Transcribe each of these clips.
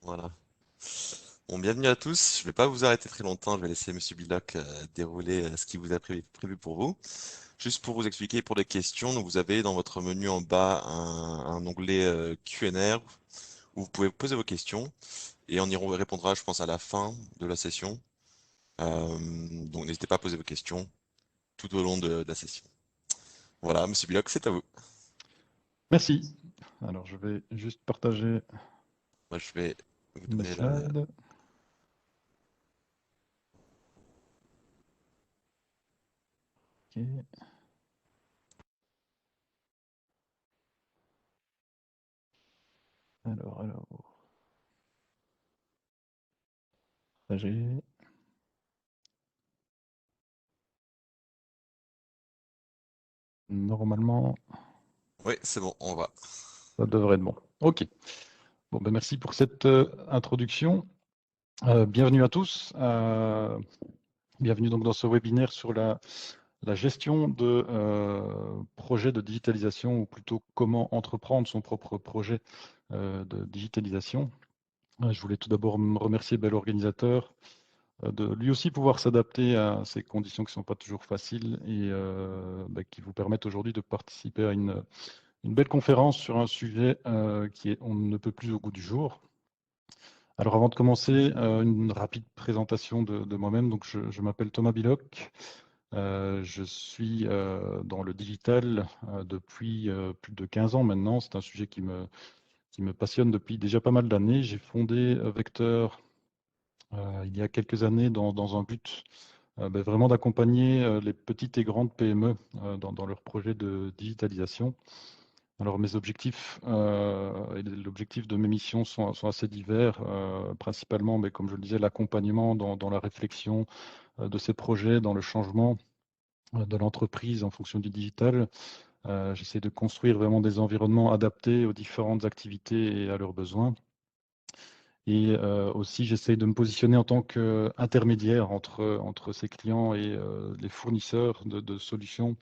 Voilà. Bon, bienvenue à tous. Je vais pas vous arrêter très longtemps. Je vais laisser Monsieur Biloc dérouler ce qui vous a prévu pour vous. Juste pour vous expliquer pour les questions, donc vous avez dans votre menu en bas un onglet Q&A où vous pouvez poser vos questions et on y répondra, je pense, à la fin de la session. Donc n'hésitez pas à poser vos questions tout au long de la session. Voilà, Monsieur Biloc, c'est à vous. Merci. Alors, je vais juste partager Moi, je vais vous mes donner la... slides. Ok. Alors, partager. Normalement, Oui, c'est bon, on va. ça devrait être bon. OK. Bon, ben merci pour cette introduction. Bienvenue à tous. Bienvenue donc dans ce webinaire sur la gestion de projets de digitalisation, ou plutôt comment entreprendre son propre projet de digitalisation. Je voulais tout d'abord me remercier l'organisateur de lui aussi pouvoir s'adapter à ces conditions qui ne sont pas toujours faciles et qui vous permettent aujourd'hui de participer à une belle conférence sur un sujet qui est on ne peut plus au goût du jour. Alors avant de commencer, une rapide présentation de moi-même. Donc je m'appelle Thomas Biloc. Je suis dans le digital depuis plus de 15 ans maintenant. C'est un sujet qui me passionne depuis déjà pas mal d'années. J'ai fondé Vecteur il y a quelques années dans un but vraiment d'accompagner les petites et grandes PME dans leurs projets de digitalisation. Alors mes objectifs et l'objectif de mes missions sont assez divers, principalement, mais comme je le disais, l'accompagnement dans la réflexion de ces projets, dans le changement de l'entreprise en fonction du digital. J'essaie de construire vraiment des environnements adaptés aux différentes activités et à leurs besoins. Et aussi, j'essaie de me positionner en tant qu'intermédiaire entre ces clients et les fournisseurs de solutions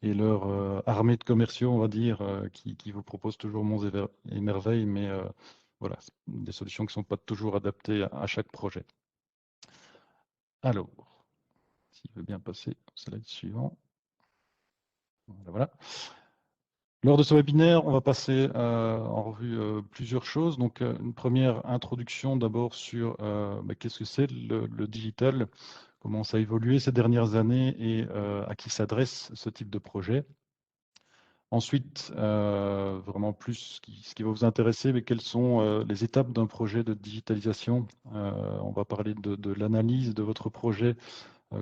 et leur armée de commerciaux, on va dire, qui vous proposent toujours monts et merveilles, mais voilà, des solutions qui ne sont pas toujours adaptées à chaque projet. Alors, s'il veut bien passer au slide suivant. Voilà. Lors de ce webinaire, on va passer en revue plusieurs choses. Donc, une première introduction d'abord sur qu'est-ce que c'est le digital, comment ça a évolué ces dernières années et à qui s'adresse ce type de projet. Ensuite, vraiment plus ce qui va vous intéresser, mais quelles sont les étapes d'un projet de digitalisation. On va parler de l'analyse de votre projet,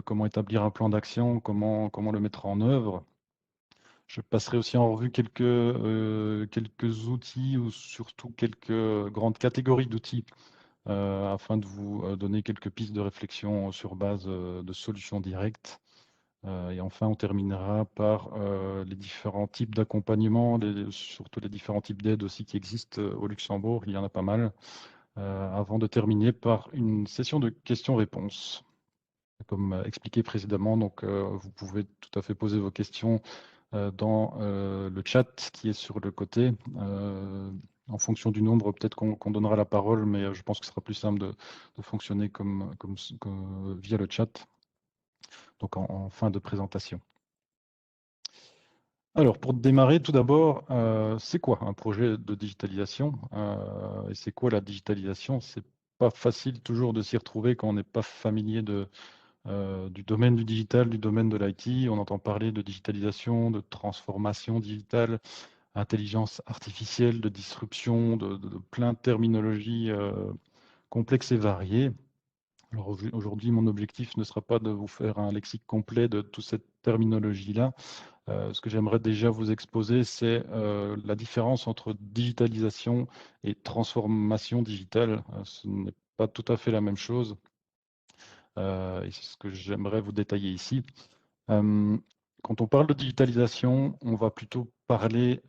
comment établir un plan d'action, comment le mettre en œuvre. Je passerai aussi en revue quelques outils ou surtout quelques grandes catégories d'outils afin de vous donner quelques pistes de réflexion sur base de solutions directes. Et enfin, on terminera par les différents types d'accompagnement, surtout les différents types d'aides aussi qui existent au Luxembourg. Il y en a pas mal. Avant de terminer par une session de questions-réponses. Comme expliqué précédemment, donc vous pouvez tout à fait poser vos questions dans le chat qui est sur le côté. En fonction du nombre, peut-être qu'on donnera la parole, mais je pense que ce sera plus simple de fonctionner via le chat, donc en fin de présentation. Alors, pour démarrer, tout d'abord, c'est quoi un projet de digitalisation et c'est quoi la digitalisation? C'est pas facile toujours de s'y retrouver quand on n'est pas familier du domaine du digital, du domaine de l'IT. On entend parler de digitalisation, de transformation digitale, intelligence artificielle, de disruption, de plein de terminologies complexes et variées. Alors aujourd'hui, mon objectif ne sera pas de vous faire un lexique complet de toute cette terminologie-là. Ce que j'aimerais déjà vous exposer, c'est la différence entre digitalisation et transformation digitale. Ce n'est pas tout à fait la même chose. Et c'est ce que j'aimerais vous détailler ici. Quand on parle de digitalisation, on va plutôt parler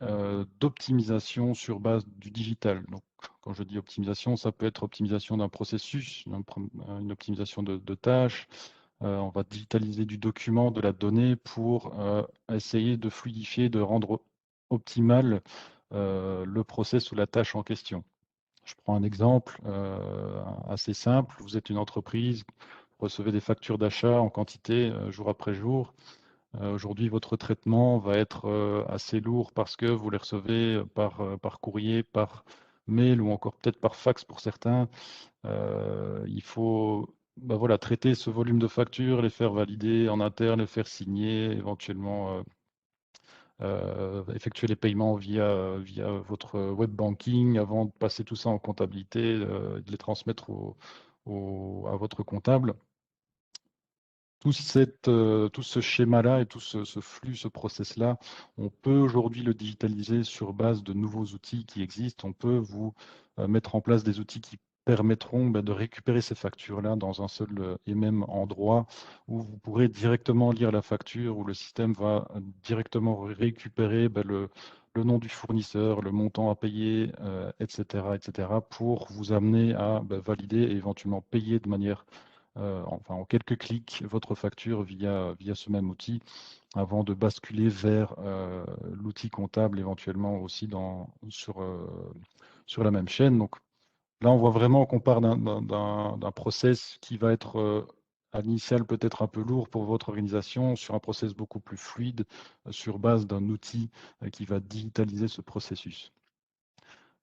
d'optimisation sur base du digital. Donc, quand je dis optimisation, ça peut être optimisation d'un processus, une optimisation de tâches. On va digitaliser du document, de la donnée pour essayer de fluidifier, de rendre optimal le process ou la tâche en question. Je prends un exemple assez simple. Vous êtes une entreprise, vous recevez des factures d'achat en quantité jour après jour. Aujourd'hui, votre traitement va être assez lourd parce que vous les recevez par courrier, par mail ou encore peut-être par fax pour certains. Il faut voilà, traiter ce volume de factures, les faire valider en interne, les faire signer, éventuellement effectuer les paiements via votre web banking avant de passer tout ça en comptabilité, de les transmettre à votre comptable. Tout ce schéma-là et tout ce flux, ce process-là, on peut aujourd'hui le digitaliser sur base de nouveaux outils qui existent. On peut vous mettre en place des outils qui permettront de récupérer ces factures-là dans un seul et même endroit où vous pourrez directement lire la facture, où le système va directement récupérer le nom du fournisseur, le montant à payer, etc., etc., pour vous amener à valider et éventuellement payer de manière enfin en quelques clics votre facture via ce même outil avant de basculer vers l'outil comptable éventuellement aussi sur la même chaîne. Donc là, on voit vraiment qu'on part d'un process qui va être à l'initial peut-être un peu lourd pour votre organisation, sur un process beaucoup plus fluide, sur base d'un outil qui va digitaliser ce processus.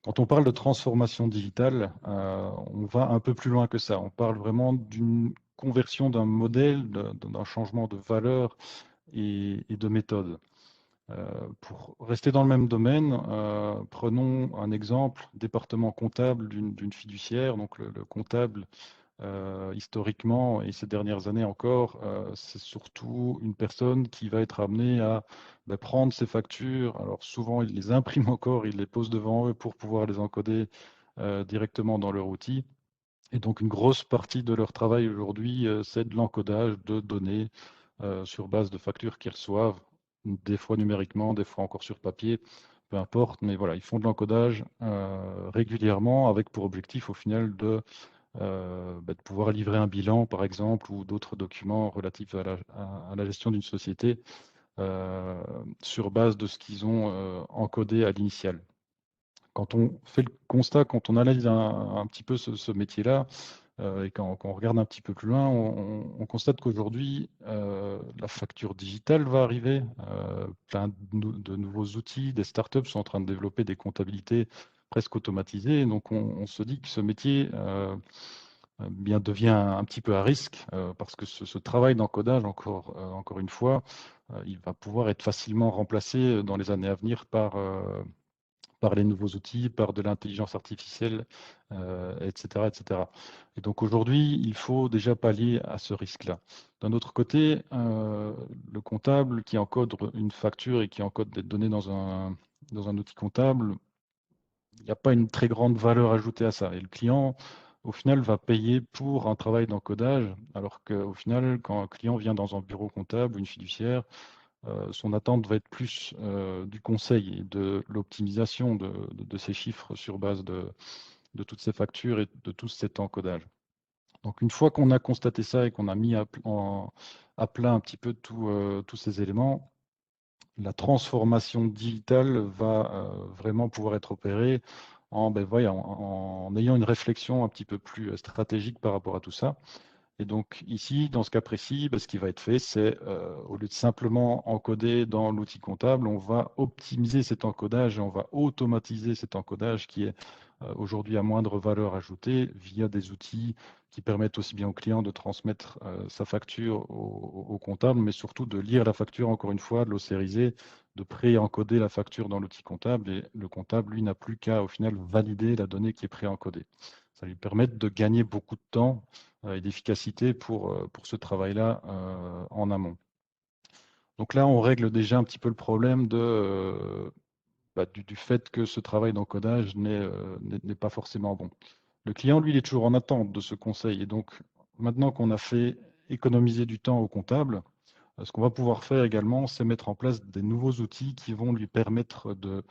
Quand on parle de transformation digitale, on va un peu plus loin que ça. On parle vraiment d'une conversion d'un modèle, d'un changement de valeur et de méthode. Pour rester dans le même domaine, prenons un exemple, département comptable d'une fiduciaire. Donc le comptable historiquement et ces dernières années encore, c'est surtout une personne qui va être amenée à prendre ses factures. Alors souvent, ils les impriment encore, ils les posent devant eux pour pouvoir les encoder directement dans leur outil. Et donc une grosse partie de leur travail aujourd'hui, c'est de l'encodage de données sur base de factures qu'ils reçoivent, des fois numériquement, des fois encore sur papier, peu importe. Mais voilà, ils font de l'encodage régulièrement avec pour objectif au final de pouvoir livrer un bilan, par exemple, ou d'autres documents relatifs à la gestion d'une société sur base de ce qu'ils ont encodé à l'initial. Quand on fait le constat, quand on analyse un petit peu ce métier-là, et quand on regarde un petit peu plus loin, on constate qu'aujourd'hui, la facture digitale va arriver. Plein de nouveaux outils, des startups sont en train de développer des comptabilités presque automatisées. Donc on se dit que ce métier bien, devient un petit peu à risque parce que ce travail d'encodage, encore une fois, il va pouvoir être facilement remplacé dans les années à venir par les nouveaux outils, par de l'intelligence artificielle, etc., etc. Et donc aujourd'hui, il faut déjà pallier à ce risque-là. D'un autre côté, le comptable qui encode une facture et qui encode des données dans un outil comptable, il n'y a pas une très grande valeur ajoutée à ça. Et le client, au final, va payer pour un travail d'encodage, alors qu'au final, quand un client vient dans un bureau comptable ou une fiduciaire, son attente va être plus du conseil et de l'optimisation de ces chiffres sur base de toutes ces factures et de tout cet encodage. Donc une fois qu'on a constaté ça et qu'on a mis à plat un petit peu tous ces éléments, la transformation digitale va vraiment pouvoir être opérée en ayant une réflexion un petit peu plus stratégique par rapport à tout ça. Et donc ici, dans ce cas précis, ce qui va être fait, c'est au lieu de simplement encoder dans l'outil comptable, on va optimiser cet encodage et on va automatiser cet encodage qui est aujourd'hui à moindre valeur ajoutée via des outils qui permettent aussi bien au client de transmettre sa facture au comptable, mais surtout de lire la facture encore une fois, de l'osériser, de pré-encoder la facture dans l'outil comptable et le comptable, lui, n'a plus qu'à au final valider la donnée qui est pré-encodée. Ça lui permet de gagner beaucoup de temps et d'efficacité pour ce travail-là en amont. Donc là, on règle déjà un petit peu le problème du fait que ce travail d'encodage n'est pas forcément bon. Le client, lui, il est toujours en attente de ce conseil. Et donc, maintenant qu'on a fait économiser du temps au comptable, ce qu'on va pouvoir faire également, c'est mettre en place des nouveaux outils qui vont lui permettre de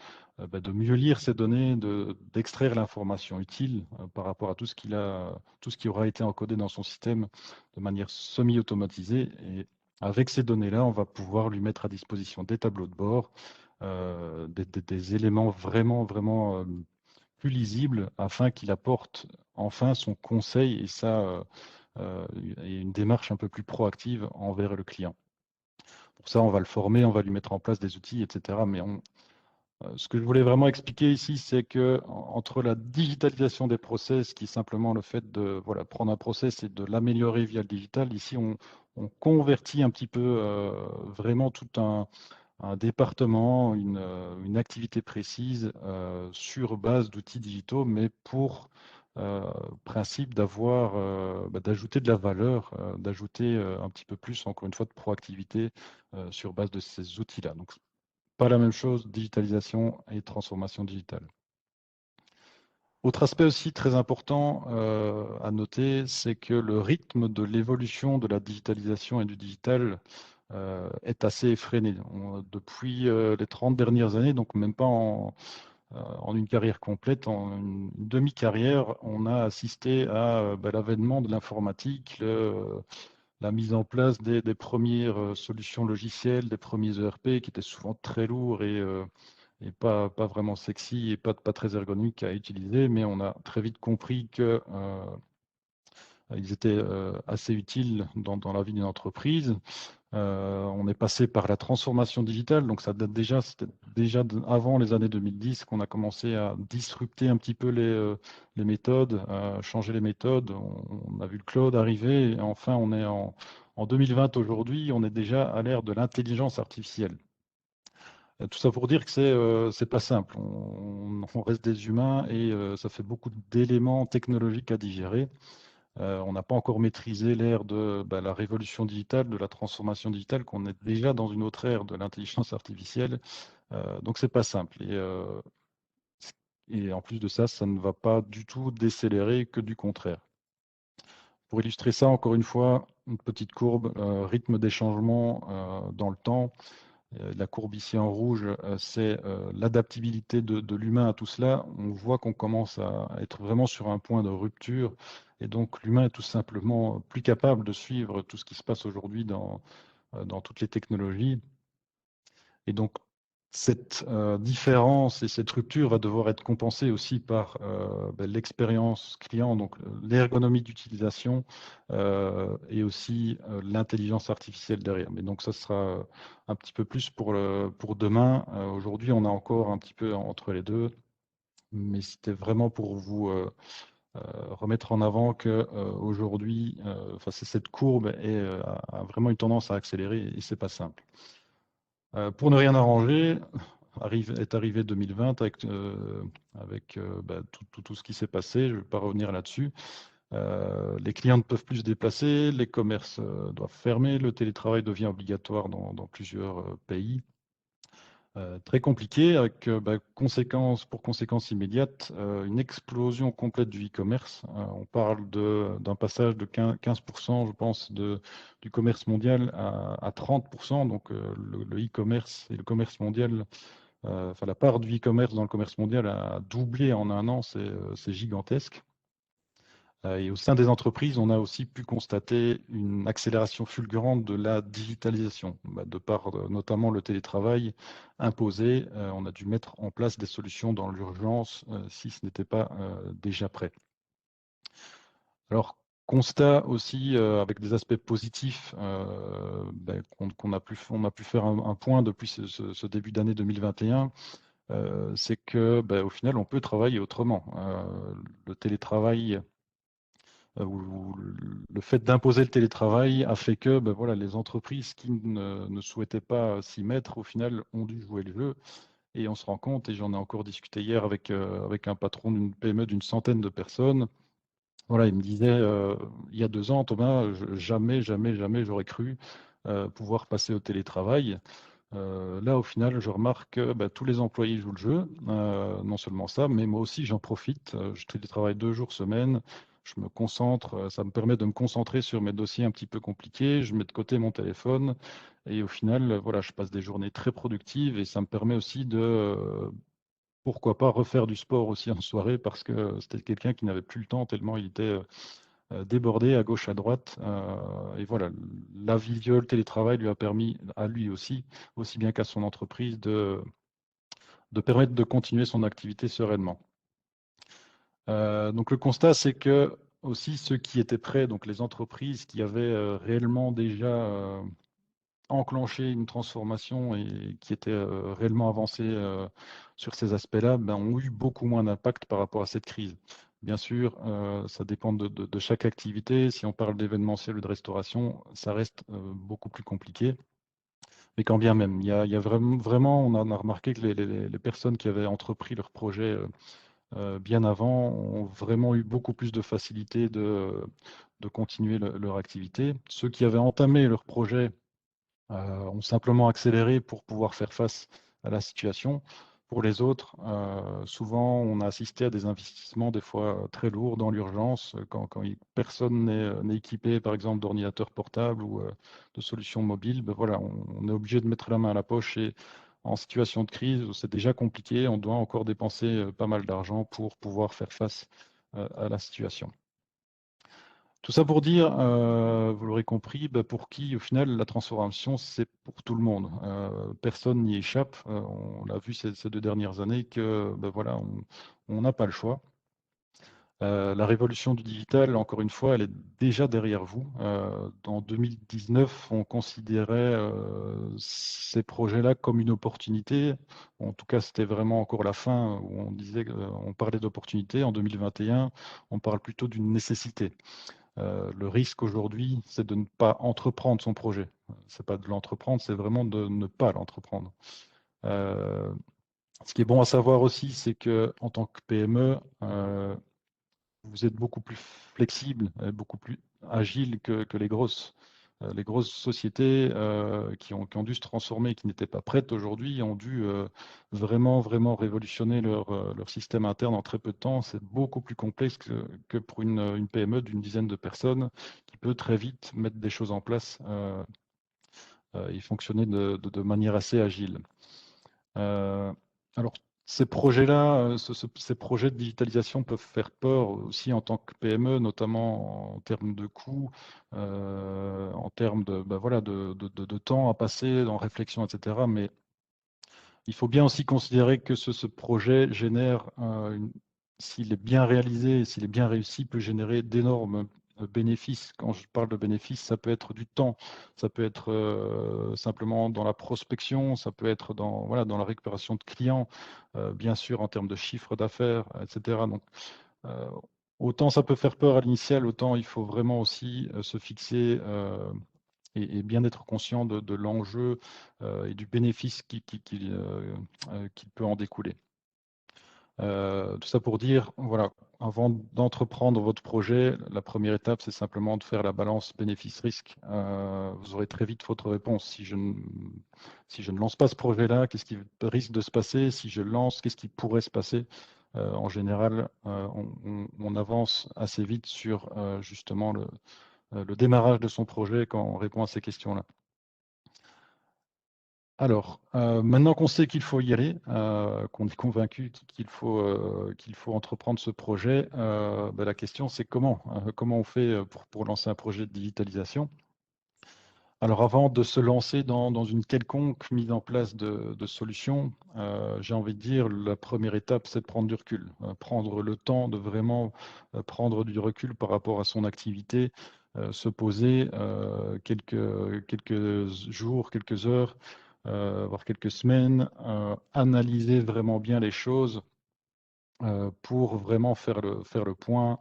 mieux lire ces données, d'extraire l'information utile par rapport à tout ce qui aura été encodé dans son système de manière semi-automatisée. Et avec ces données-là, on va pouvoir lui mettre à disposition des tableaux de bord, des éléments vraiment plus lisible afin qu'il apporte enfin son conseil et et une démarche un peu plus proactive envers le client. Pour ça, on va le former, on va lui mettre en place des outils, etc. Mais ce que je voulais vraiment expliquer ici, c'est que entre la digitalisation des process, qui est simplement le fait de voilà, prendre un process et de l'améliorer via le digital, ici on convertit un petit peu vraiment tout un département, une activité précise sur base d'outils digitaux, mais pour principe d'avoir, d'ajouter de la valeur, d'ajouter un petit peu plus, encore une fois, de proactivité sur base de ces outils-là. Donc, pas la même chose, digitalisation et transformation digitale. Autre aspect aussi très important à noter, c'est que le rythme de l'évolution de la digitalisation et du digital est assez effréné. Depuis les 30 dernières années, donc même pas en une carrière complète, en une demi-carrière, on a assisté à l'avènement de l'informatique, la mise en place des premières solutions logicielles, des premiers ERP qui étaient souvent très lourds et pas vraiment sexy et pas très ergonomiques à utiliser, mais on a très vite compris que ils étaient assez utiles dans la vie d'une entreprise. On est passé par la transformation digitale, donc ça date déjà, c'était déjà avant les années 2010 qu'on a commencé à disrupter un petit peu les méthodes, changer les méthodes. On a vu le cloud arriver et enfin on est en 2020 aujourd'hui, on est déjà à l'ère de l'intelligence artificielle. Tout ça pour dire que c'est pas simple. On reste des humains et ça fait beaucoup d'éléments technologiques à digérer. On n'a pas encore maîtrisé l'ère de la révolution digitale, de la transformation digitale, qu'on est déjà dans une autre ère de l'intelligence artificielle. Donc c'est pas simple. Et en plus de ça, ça ne va pas du tout décélérer, que du contraire. Pour illustrer ça, encore une fois, une petite courbe, rythme des changements dans le temps. La courbe ici en rouge, c'est l'adaptabilité de l'humain à tout cela. On voit qu'on commence à être vraiment sur un point de rupture. Et donc l'humain est tout simplement plus capable de suivre tout ce qui se passe aujourd'hui dans toutes les technologies. Et donc cette différence et cette rupture va devoir être compensée aussi par l'expérience client, donc l'ergonomie d'utilisation et aussi l'intelligence artificielle derrière. Mais donc ça sera un petit peu plus pour demain. Aujourd'hui, on a encore un petit peu entre les deux, mais c'était vraiment pour vous remettre en avant que aujourd'hui, cette courbe a vraiment une tendance à accélérer et c'est pas simple. Pour ne rien arranger, est arrivé 2020 avec tout ce qui s'est passé. Je ne vais pas revenir là-dessus. Les clients ne peuvent plus se déplacer, les commerces doivent fermer, le télétravail devient obligatoire dans plusieurs pays. Très compliqué, avec pour conséquence immédiate, une explosion complète du e-commerce. On parle d'un passage de 15%, je pense, du commerce mondial à 30%. Donc le e-commerce et le commerce mondial, la part du e-commerce dans le commerce mondial a doublé en un an, c'est gigantesque. Et au sein des entreprises, on a aussi pu constater une accélération fulgurante de la digitalisation, de par notamment le télétravail imposé. On a dû mettre en place des solutions dans l'urgence si ce n'était pas déjà prêt. Alors, constat aussi avec des aspects positifs on a pu faire un point depuis ce début d'année 2021. C'est que au final, on peut travailler autrement. Le télétravail où le fait d'imposer le télétravail a fait que voilà, les entreprises qui ne souhaitaient pas s'y mettre, au final, ont dû jouer le jeu. Et on se rend compte, et j'en ai encore discuté hier avec un patron d'une PME d'une centaine de personnes. Voilà, il me disait, il y a 2 ans, Thomas, jamais, jamais, jamais j'aurais cru pouvoir passer au télétravail. Là, au final, je remarque que tous les employés jouent le jeu. Non seulement ça, mais moi aussi, j'en profite. Je télétravaille 2 jours semaine. Je me concentre. Ça me permet de me concentrer sur mes dossiers un petit peu compliqués. Je mets de côté mon téléphone. Et au final, voilà, je passe des journées très productives et ça me permet aussi pourquoi pas, refaire du sport aussi en soirée parce que c'était quelqu'un qui n'avait plus le temps tellement il était débordé à gauche, à droite. Et voilà, la visio, le télétravail lui a permis à lui aussi bien qu'à son entreprise, de permettre de continuer son activité sereinement. Donc le constat, c'est que aussi ceux qui étaient prêts, donc les entreprises qui avaient réellement déjà enclenché une transformation et qui étaient réellement avancées sur ces aspects-là, ben, ont eu beaucoup moins d'impact par rapport à cette crise. Bien sûr, ça dépend de chaque activité. Si on parle d'événementiel ou de restauration, ça reste beaucoup plus compliqué. Mais quand bien même, il y a vraiment, on a remarqué que les personnes qui avaient entrepris leur projet bien avant ont vraiment eu beaucoup plus de facilité de continuer leur activité. Ceux qui avaient entamé leur projet ont simplement accéléré pour pouvoir faire face à la situation. Pour les autres, souvent, on a assisté à des investissements des fois très lourds dans l'urgence, quand personne n'est équipé, par exemple, d'ordinateur portable ou de solutions mobiles. Ben voilà, on est obligé de mettre la main à la poche et en situation de crise où c'est déjà compliqué, on doit encore dépenser pas mal d'argent pour pouvoir faire face à la situation. Tout ça pour dire, vous l'aurez compris, bah, pour qui au final la transformation c'est pour tout le monde. Personne n'y échappe. On l'a vu ces 2 dernières années que bah, voilà, on n'a pas le choix. La révolution du digital, encore une fois, elle est déjà derrière vous. En 2019, on considérait ces projets-là comme une opportunité. En tout cas, c'était vraiment encore la fin où on disait, on parlait d'opportunité. En 2021, on parle plutôt d'une nécessité. Le risque aujourd'hui, c'est de ne pas entreprendre son projet. C'est pas de l'entreprendre, c'est vraiment de ne pas l'entreprendre. Euh, Ce qui est bon à savoir aussi, c'est que en tant que PME, vous êtes beaucoup plus flexible, beaucoup plus agile que les grosses sociétés qui ont dû se transformer, qui n'étaient pas prêtes aujourd'hui, ont dû vraiment, vraiment révolutionner leur système interne en très peu de temps. C'est beaucoup plus complexe que pour une PME d'une dizaine de personnes qui peut très vite mettre des choses en place et fonctionner de manière assez agile. Euh, alors, ces projets-là, ces projets de digitalisation peuvent faire peur aussi en tant que PME, notamment en termes de coûts, en termes de, ben voilà, de temps à passer en réflexion, etc. Mais il faut bien aussi considérer que ce projet génère, s'il est bien réalisé, s'il est bien réussi, peut générer d'énormes bénéfices. Quand je parle de bénéfices, ça peut être du temps, ça peut être simplement dans la prospection, ça peut être dans, voilà, dans la récupération de clients, bien sûr en termes de chiffre d'affaires, etc. Donc, euh, autant ça peut faire peur à l'initial, autant il faut vraiment aussi se fixer et bien être conscient de l'enjeu et du bénéfice qui peut en découler. Tout ça pour dire, voilà, avant d'entreprendre votre projet, la première étape, c'est simplement de faire la balance bénéfice-risque. Vous aurez très vite votre réponse. Si je ne lance pas ce projet-là, qu'est-ce qui risque de se passer? Si je lance, qu'est-ce qui pourrait se passer? En général, on avance assez vite sur justement le démarrage de son projet quand on répond à ces questions-là. Alors, maintenant qu'on sait qu'il faut y aller, qu'on est convaincu qu'il faut entreprendre ce projet, ben, la question c'est comment? Comment on fait pour lancer un projet de digitalisation? Alors, avant de se lancer dans une quelconque mise en place de solutions, j'ai envie de dire, la première étape, c'est de prendre du recul, prendre le temps de vraiment prendre du recul par rapport à son activité, se poser quelques jours, quelques heures, voire quelques semaines, analyser vraiment bien les choses pour vraiment faire le point,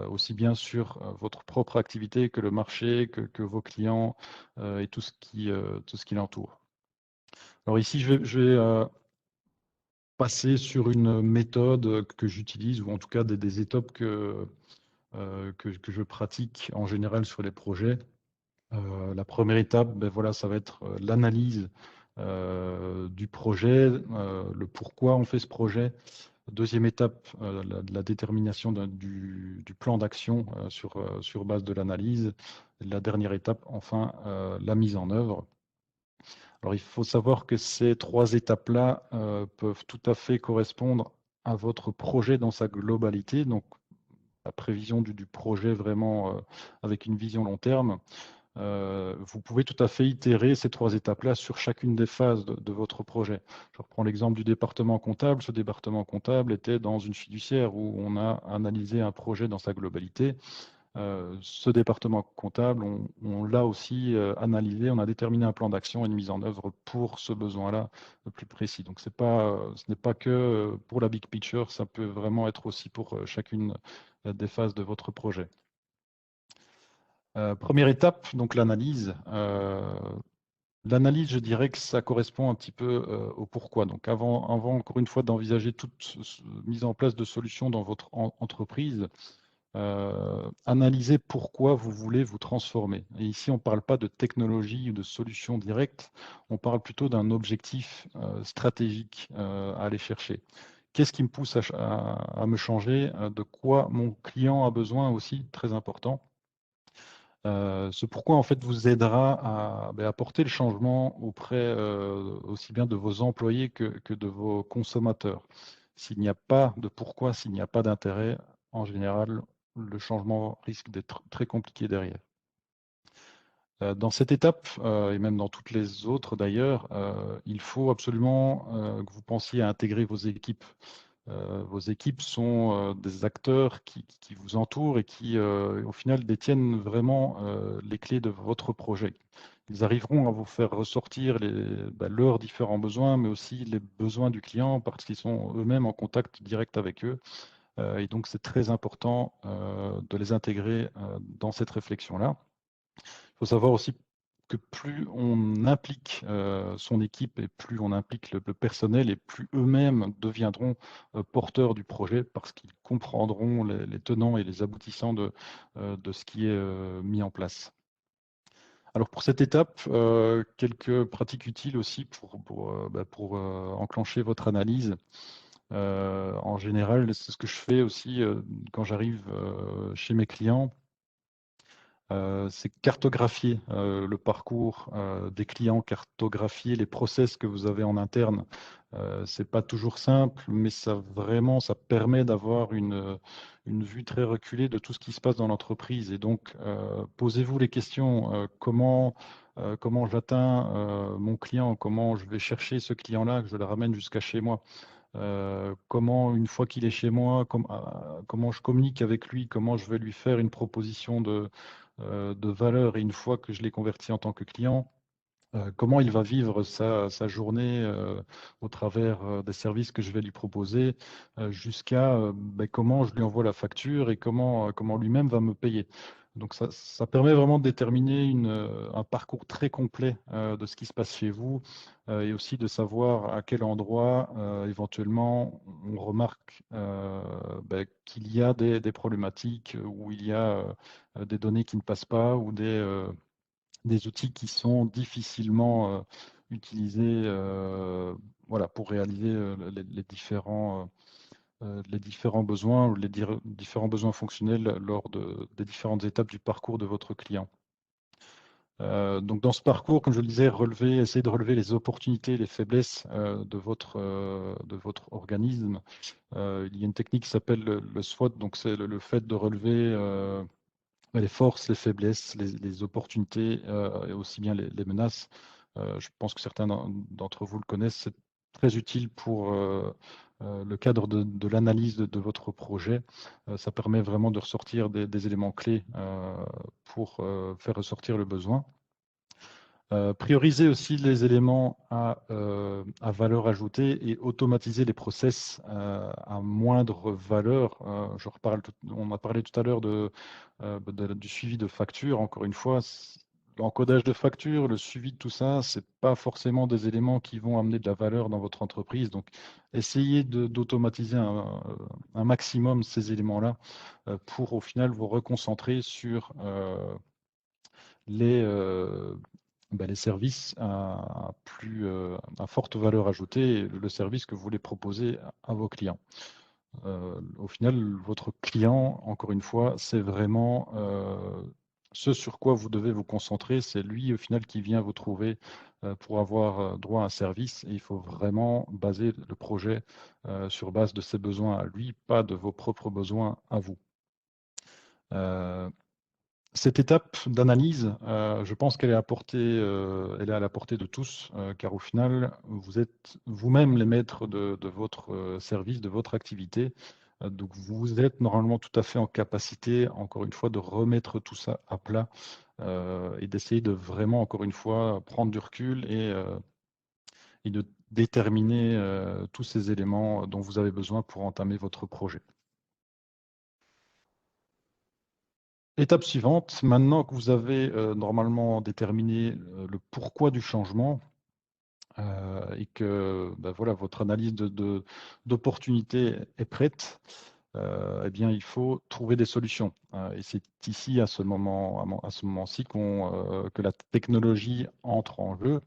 aussi bien sur votre propre activité que le marché, que vos clients et tout ce qui l'entoure. Alors ici, je vais passer sur une méthode que j'utilise, ou en tout cas des étapes que je pratique en général sur les projets. La première étape, ben voilà, ça va être l'analyse du projet, le pourquoi on fait ce projet. Deuxième étape, la détermination du plan d'action sur base de l'analyse. La dernière étape, enfin, la mise en œuvre. Alors, il faut savoir que ces trois étapes-là peuvent tout à fait correspondre à votre projet dans sa globalité, donc la prévision du projet vraiment avec une vision long terme. vous pouvez tout à fait itérer ces 3 étapes-là sur chacune des phases de votre projet. Je reprends l'exemple du département comptable. Ce département comptable était dans une fiduciaire où on a analysé un projet dans sa globalité. Ce département comptable, on l'a aussi analysé, on a déterminé un plan d'action et une mise en œuvre pour ce besoin-là plus précis. Donc, ce n'est pas que pour la big picture, ça peut vraiment être aussi pour chacune des phases de votre projet. Première étape, donc l'analyse. L'analyse, je dirais que ça correspond un petit peu au pourquoi. Donc, avant encore une fois, d'envisager toute mise en place de solutions dans votre entreprise, analysez pourquoi vous voulez vous transformer. Et ici, on ne parle pas de technologie ou de solution directe, on parle plutôt d'un objectif stratégique à aller chercher. Qu'est-ce qui me pousse à me changer? De quoi mon client a besoin aussi, très important. Ce pourquoi en fait vous aidera à apporter le changement auprès aussi bien de vos employés que de vos consommateurs. S'il n'y a pas de pourquoi, s'il n'y a pas d'intérêt, en général, le changement risque d'être très compliqué derrière. Dans cette étape, et même dans toutes les autres d'ailleurs, il faut absolument que vous pensiez à intégrer vos équipes. Vos équipes sont des acteurs qui vous entourent et qui, au final, détiennent vraiment les clés de votre projet. Ils arriveront à vous faire ressortir leurs différents besoins, mais aussi les besoins du client parce qu'ils sont eux-mêmes en contact direct avec eux. Et donc, c'est très important de les intégrer dans cette réflexion-là. Il faut savoir aussi que plus on implique son équipe et plus on implique le personnel et plus eux-mêmes deviendront porteurs du projet parce qu'ils comprendront les tenants et les aboutissants de ce qui est mis en place. Alors pour cette étape, quelques pratiques utiles aussi pour enclencher votre analyse. En général, c'est ce que je fais aussi quand j'arrive chez mes clients. C'est cartographier le parcours des clients, cartographier les process que vous avez en interne. C'est pas toujours simple, mais ça permet d'avoir une vue très reculée de tout ce qui se passe dans l'entreprise. Et donc, posez-vous les questions comment j'atteins mon client, comment je vais chercher ce client-là, que je le ramène jusqu'à chez moi. Comment, une fois qu'il est chez moi, comment je communique avec lui, comment je vais lui faire une proposition de valeur et une fois que je l'ai converti en tant que client, comment il va vivre sa journée au travers des services que je vais lui proposer, jusqu'à comment je lui envoie la facture et comment lui-même va me payer. Donc ça permet vraiment de déterminer un parcours très complet de ce qui se passe chez vous et aussi de savoir à quel endroit éventuellement on remarque qu'il y a des problématiques, où il y a des données qui ne passent pas ou des outils qui sont difficilement utilisés voilà, pour réaliser les différents besoins ou différents besoins fonctionnels lors des différentes étapes du parcours de votre client. Donc dans ce parcours, comme je le disais, essayez de relever les opportunités, les faiblesses de votre organisme. Il y a une technique qui s'appelle le SWOT, donc c'est le fait de relever les forces, les faiblesses, les opportunités et aussi bien les menaces. Je pense que certains d'entre vous le connaissent. C'est très utile pour le cadre de l'analyse de votre projet. Ça permet vraiment de ressortir des éléments clés pour faire ressortir le besoin. Prioriser aussi les éléments à valeur ajoutée et automatiser les process à moindre valeur. On a parlé tout à l'heure du suivi de factures. Encore une fois, l'encodage de factures, le suivi de tout ça, ce n'est pas forcément des éléments qui vont amener de la valeur dans votre entreprise. Donc, essayez d'automatiser un maximum ces éléments-là pour au final vous reconcentrer sur les services à forte valeur ajoutée et le service que vous voulez proposer à vos clients. Au final, votre client, encore une fois, c'est vraiment ce sur quoi vous devez vous concentrer. C'est lui, au final, qui vient vous trouver pour avoir droit à un service. Et il faut vraiment baser le projet sur base de ses besoins à lui, pas de vos propres besoins à vous. Cette étape d'analyse, je pense qu'elle est elle est à la portée de tous, car au final, vous êtes vous-même les maîtres de votre service, de votre activité. Donc, vous êtes normalement tout à fait en capacité, encore une fois, de remettre tout ça à plat et d'essayer de vraiment, encore une fois, prendre du recul et de déterminer tous ces éléments dont vous avez besoin pour entamer votre projet. Étape suivante, maintenant que vous avez normalement déterminé le pourquoi du changement et que ben voilà, votre analyse d'opportunité est prête, eh bien, il faut trouver des solutions. Et c'est ici, à ce moment-ci, que la technologie entre en jeu.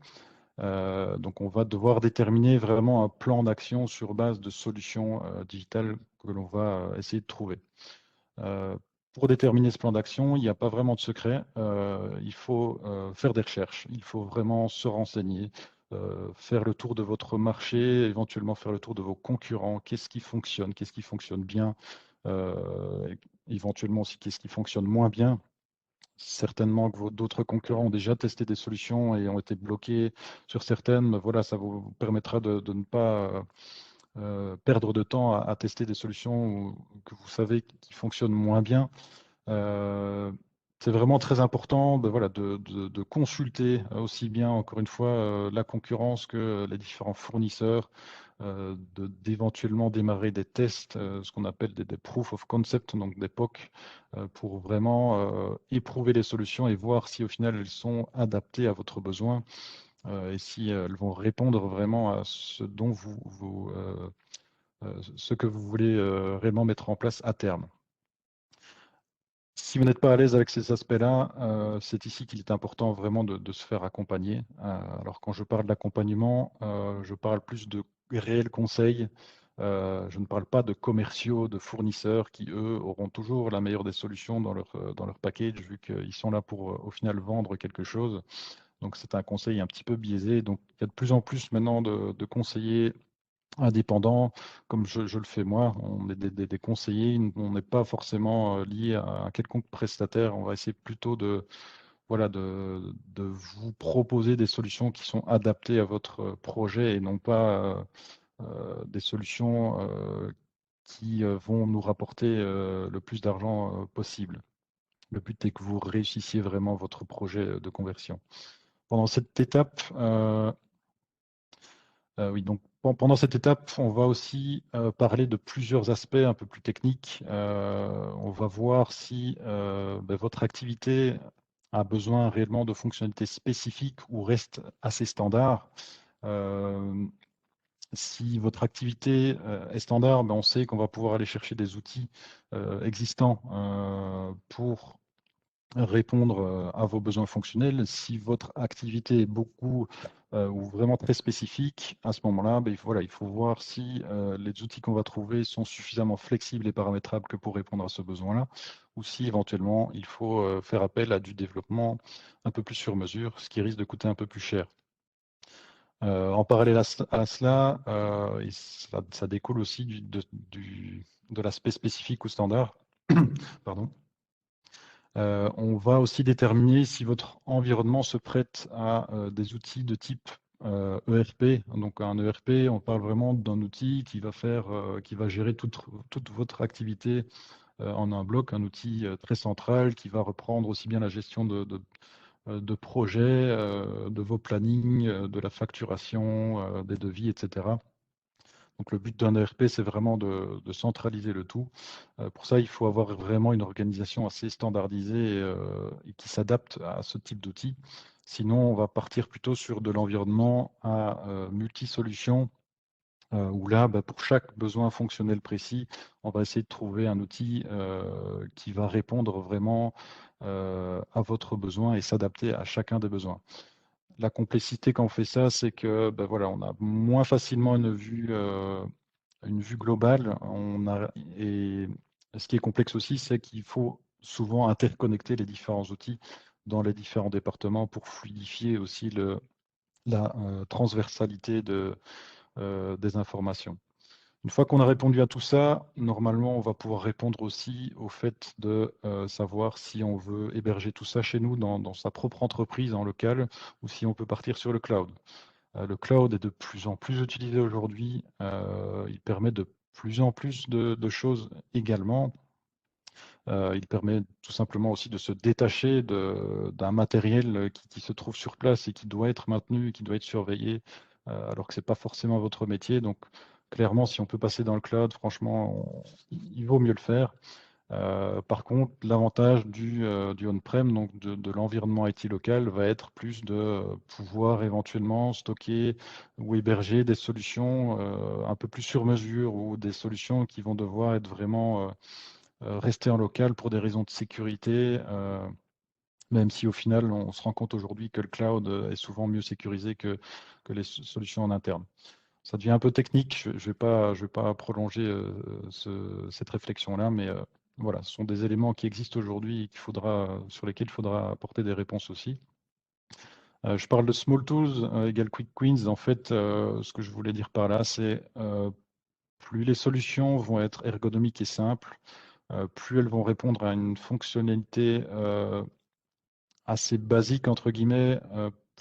Donc, on va devoir déterminer vraiment un plan d'action sur base de solutions digitales que l'on va essayer de trouver. Euh, pour déterminer ce plan d'action, il n'y a pas vraiment de secret. Il faut faire des recherches, il faut vraiment se renseigner, faire le tour de votre marché, éventuellement faire le tour de vos concurrents. Qu'est-ce qui fonctionne bien, éventuellement aussi qu'est-ce qui fonctionne moins bien. Certainement que d'autres concurrents ont déjà testé des solutions et ont été bloqués sur certaines. Mais voilà, ça vous permettra de ne pas perdre de temps à tester des solutions que vous savez qui fonctionnent moins bien. Euh, c'est vraiment très important voilà, de consulter aussi bien, encore une fois, la concurrence que les différents fournisseurs, d'éventuellement démarrer des tests, ce qu'on appelle des proof of concept, donc des POC, pour vraiment éprouver les solutions et voir si au final elles sont adaptées à votre besoin et si elles vont répondre vraiment à ce dont ce que vous voulez réellement mettre en place à terme. Si vous n'êtes pas à l'aise avec ces aspects-là, c'est ici qu'il est important vraiment de se faire accompagner. Alors quand je parle d'accompagnement, je parle plus de réels conseils. Je ne parle pas de commerciaux, de fournisseurs qui, eux, auront toujours la meilleure des solutions dans leur package, vu qu'ils sont là pour, au final, vendre quelque chose. Donc c'est un conseil un petit peu biaisé. Donc il y a de plus en plus maintenant de conseillers indépendant, comme je le fais moi. On est des conseillers, on n'est pas forcément lié à un quelconque prestataire. On va essayer plutôt voilà, de vous proposer des solutions qui sont adaptées à votre projet et non pas des solutions qui vont nous rapporter le plus d'argent possible. Le but est que vous réussissiez vraiment votre projet de conversion. Pendant cette étape, oui, donc pendant cette étape, on va aussi parler de plusieurs aspects un peu plus techniques. On va voir si ben, votre activité a besoin réellement de fonctionnalités spécifiques ou reste assez standard. Euh, si votre activité est standard, ben, on sait qu'on va pouvoir aller chercher des outils existants pour répondre à vos besoins fonctionnels. Si votre activité est beaucoup ou vraiment très spécifique, à ce moment-là, ben, voilà, il faut voir si les outils qu'on va trouver sont suffisamment flexibles et paramétrables que pour répondre à ce besoin-là, ou si éventuellement il faut faire appel à du développement un peu plus sur mesure, ce qui risque de coûter un peu plus cher. En parallèle à cela, et ça découle aussi de l'aspect spécifique ou standard. Pardon. On va aussi déterminer si votre environnement se prête à des outils de type ERP. Donc un ERP, on parle vraiment d'un outil qui va qui va gérer toute votre activité en un bloc, un outil très central qui va reprendre aussi bien la gestion de projets, de vos plannings, de la facturation, des devis, etc. Donc le but d'un ERP, c'est vraiment de centraliser le tout. Pour ça, il faut avoir vraiment une organisation assez standardisée et qui s'adapte à ce type d'outils. Sinon, on va partir plutôt sur de l'environnement à multi-solutions, où là, bah, pour chaque besoin fonctionnel précis, on va essayer de trouver un outil qui va répondre vraiment à votre besoin et s'adapter à chacun des besoins. La complexité quand on fait ça, c'est que ben voilà, on a moins facilement une vue globale. Et ce qui est complexe aussi, c'est qu'il faut souvent interconnecter les différents outils dans les différents départements pour fluidifier aussi la transversalité des informations. Une fois qu'on a répondu à tout ça, normalement, on va pouvoir répondre aussi au fait de savoir si on veut héberger tout ça chez nous dans sa propre entreprise en local ou si on peut partir sur le cloud. Le cloud est de plus en plus utilisé aujourd'hui. Il permet de plus en plus de choses également. Il permet tout simplement aussi de se détacher d'un matériel qui se trouve sur place et qui doit être maintenu, qui doit être surveillé, alors que ce n'est pas forcément votre métier. Donc, clairement, si on peut passer dans le cloud, franchement, il vaut mieux le faire. Par contre, l'avantage du on-prem, donc de l'environnement IT local, va être plus de pouvoir éventuellement stocker ou héberger des solutions un peu plus sur mesure ou des solutions qui vont devoir être vraiment rester en local pour des raisons de sécurité, même si au final, on se rend compte aujourd'hui que le cloud est souvent mieux sécurisé que les solutions en interne. Ça devient un peu technique, je ne vais pas prolonger cette réflexion-là, mais voilà, ce sont des éléments qui existent aujourd'hui et sur lesquels il faudra apporter des réponses aussi. Je parle de small tools égale quick wins. En fait, ce que je voulais dire par là, c'est plus les solutions vont être ergonomiques et simples, plus elles vont répondre à une fonctionnalité assez basique, entre guillemets,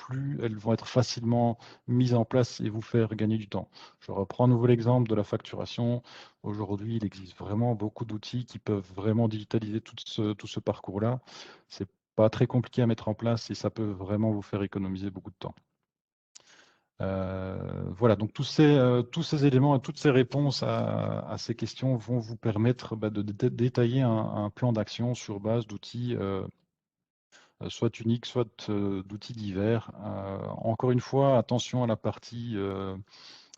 plus elles vont être facilement mises en place et vous faire gagner du temps. Je reprends à nouveau l'exemple de la facturation. Aujourd'hui, il existe vraiment beaucoup d'outils qui peuvent vraiment digitaliser tout ce parcours-là. C'est pas très compliqué à mettre en place et ça peut vraiment vous faire économiser beaucoup de temps. Voilà, donc tous ces éléments et toutes ces réponses à ces questions vont vous permettre de détailler un plan d'action sur base d'outils soit uniques, soit d'outils divers. Encore une fois, attention à la partie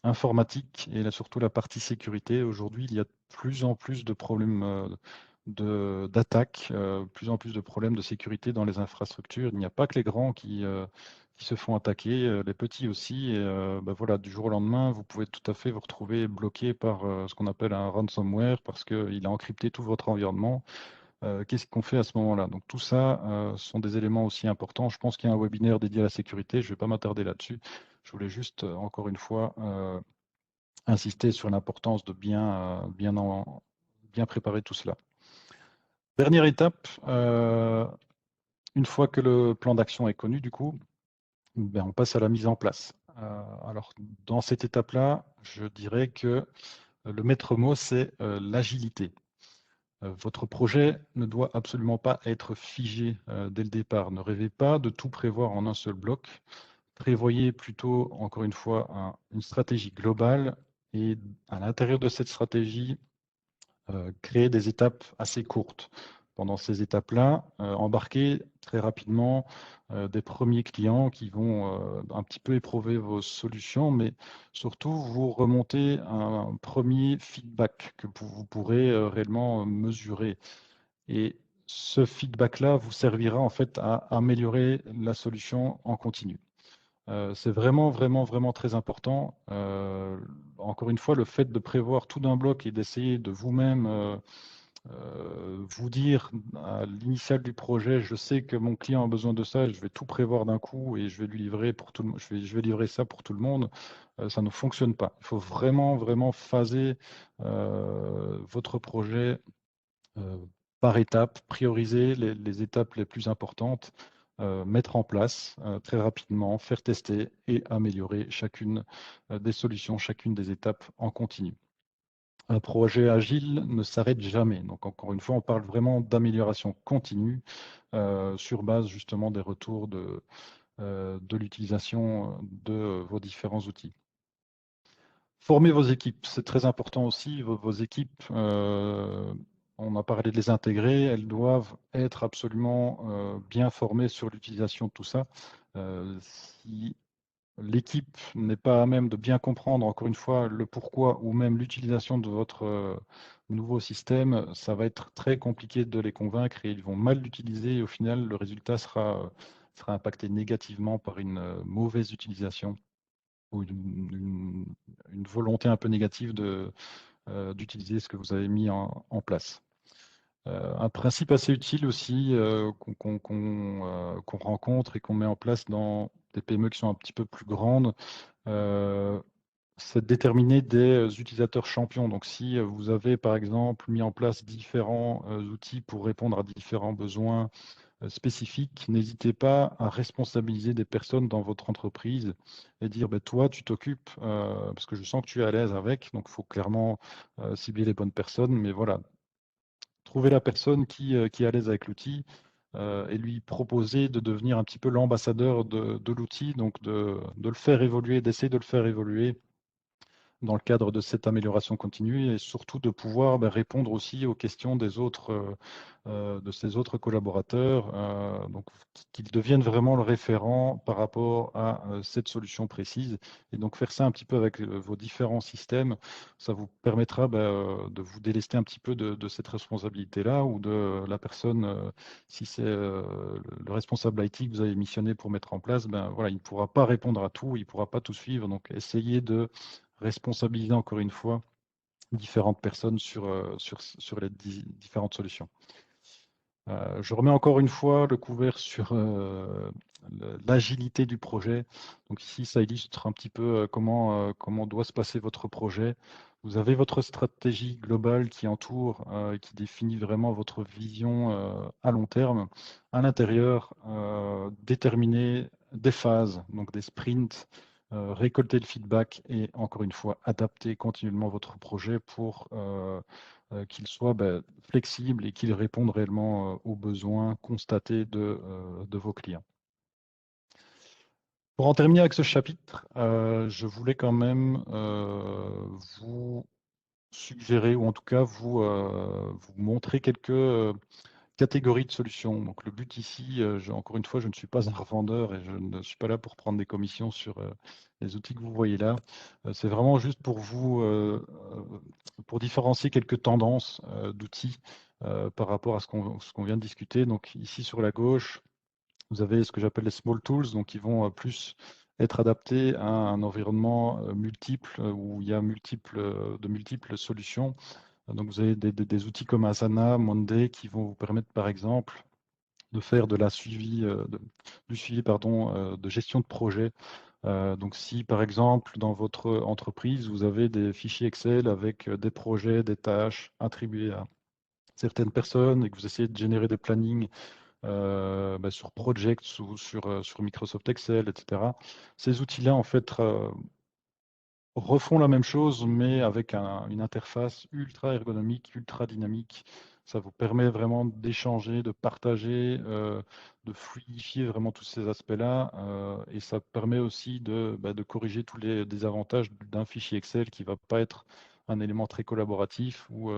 informatique et surtout la partie sécurité. Aujourd'hui, il y a de plus en plus de problèmes d'attaques, plus en plus de problèmes de sécurité dans les infrastructures. Il n'y a pas que les grands qui se font attaquer, les petits aussi. Et voilà, du jour au lendemain, vous pouvez tout à fait vous retrouver bloqué par ce qu'on appelle un ransomware parce qu'il a encrypté tout votre environnement. Qu'est-ce qu'on fait à ce moment-là? Donc tout ça sont des éléments aussi importants. Je pense qu'il y a un webinaire dédié à la sécurité. Je ne vais pas m'attarder là-dessus. Je voulais juste, encore une fois, insister sur l'importance de bien préparer tout cela. Dernière étape, une fois que le plan d'action est connu, du coup, ben, on passe à la mise en place. Alors, dans cette étape-là, je dirais que le maître mot, c'est l'agilité. Votre projet ne doit absolument pas être figé dès le départ. Ne rêvez pas de tout prévoir en un seul bloc. Prévoyez plutôt, encore une fois, une stratégie globale et à l'intérieur de cette stratégie, créer des étapes assez courtes. Pendant ces étapes-là, embarquez très rapidement des premiers clients qui vont un petit peu éprouver vos solutions, mais surtout vous remontez un premier feedback que vous pourrez réellement mesurer. Et ce feedback-là vous servira en fait à améliorer la solution en continu. C'est vraiment, vraiment, vraiment très important. Encore une fois, le fait de prévoir tout d'un bloc et d'essayer de vous-même vous dire à l'initial du projet, je sais que mon client a besoin de ça, je vais tout prévoir d'un coup et je vais lui livrer pour tout le, je vais livrer ça pour tout le monde, ça ne fonctionne pas. Il faut vraiment, vraiment phaser votre projet euh, par étapes, prioriser les étapes les plus importantes, mettre en place très rapidement, faire tester et améliorer chacune des solutions, chacune des étapes en continu. Un projet agile ne s'arrête jamais. Donc, encore une fois, on parle vraiment d'amélioration continue sur base justement des retours de l'utilisation de vos différents outils. Former vos équipes, c'est très important aussi. Vos équipes, on a parlé de les intégrer, elles doivent être absolument bien formées sur l'utilisation de tout ça. Si l'équipe n'est pas à même de bien comprendre, encore une fois, le pourquoi ou même l'utilisation de votre nouveau système, ça va être très compliqué de les convaincre et ils vont mal l'utiliser et au final, le résultat sera impacté négativement par une mauvaise utilisation ou une volonté un peu négative d'utiliser ce que vous avez mis en place. Un principe assez utile aussi qu'on rencontre et qu'on met en place dans des PME qui sont un petit peu plus grandes, c'est de déterminer des utilisateurs champions. Donc, si vous avez, par exemple, mis en place différents outils pour répondre à différents besoins spécifiques, n'hésitez pas à responsabiliser des personnes dans votre entreprise et dire, ben, toi, tu t'occupes, parce que je sens que tu es à l'aise avec, donc il faut clairement cibler les bonnes personnes, mais voilà, trouver la personne qui est à l'aise avec l'outil et lui proposer de devenir un petit peu l'ambassadeur de l'outil, donc de le faire évoluer, d'essayer de le faire évoluer dans le cadre de cette amélioration continue et surtout de pouvoir répondre aussi aux questions des autres, de ces autres collaborateurs, donc qu'ils deviennent vraiment le référent par rapport à cette solution précise. Et donc faire ça un petit peu avec vos différents systèmes, ça vous permettra de vous délester un petit peu de cette responsabilité-là ou de la personne, si c'est le responsable IT que vous avez missionné pour mettre en place, ben, voilà, il ne pourra pas répondre à tout, il ne pourra pas tout suivre. Donc essayez de responsabiliser encore une fois différentes personnes sur les différentes solutions. Je remets encore une fois le couvert sur l'agilité du projet. Donc ici, ça illustre un petit peu comment doit se passer votre projet. Vous avez votre stratégie globale qui entoure, qui définit vraiment votre vision à long terme. À l'intérieur, déterminer des phases, donc des sprints, récolter le feedback et encore une fois, adapter continuellement votre projet pour qu'il soit flexible et qu'il réponde réellement aux besoins constatés de vos clients. Pour en terminer avec ce chapitre, je voulais quand même vous suggérer, ou en tout cas vous montrer quelques catégories de solutions. Donc le but ici, encore une fois, je ne suis pas un revendeur et je ne suis pas là pour prendre des commissions sur les outils que vous voyez là. C'est vraiment juste pour vous, pour différencier quelques tendances d'outils par rapport à ce qu'on vient de discuter. Donc ici sur la gauche, vous avez ce que j'appelle les small tools, donc qui vont plus être adaptés à un environnement multiple où il y a de multiples solutions. Donc vous avez des outils comme Asana, Monday qui vont vous permettre par exemple de faire du suivi de gestion de projet. Donc si par exemple dans votre entreprise, vous avez des fichiers Excel avec des projets, des tâches attribuées à certaines personnes et que vous essayez de générer des plannings sur Projects ou sur Microsoft Excel, etc. Ces outils-là, en fait, refont la même chose, mais avec une interface ultra ergonomique, ultra dynamique. Ça vous permet vraiment d'échanger, de partager, de fluidifier vraiment tous ces aspects-là. Et ça permet aussi de corriger tous les désavantages d'un fichier Excel qui ne va pas être un élément très collaboratif ou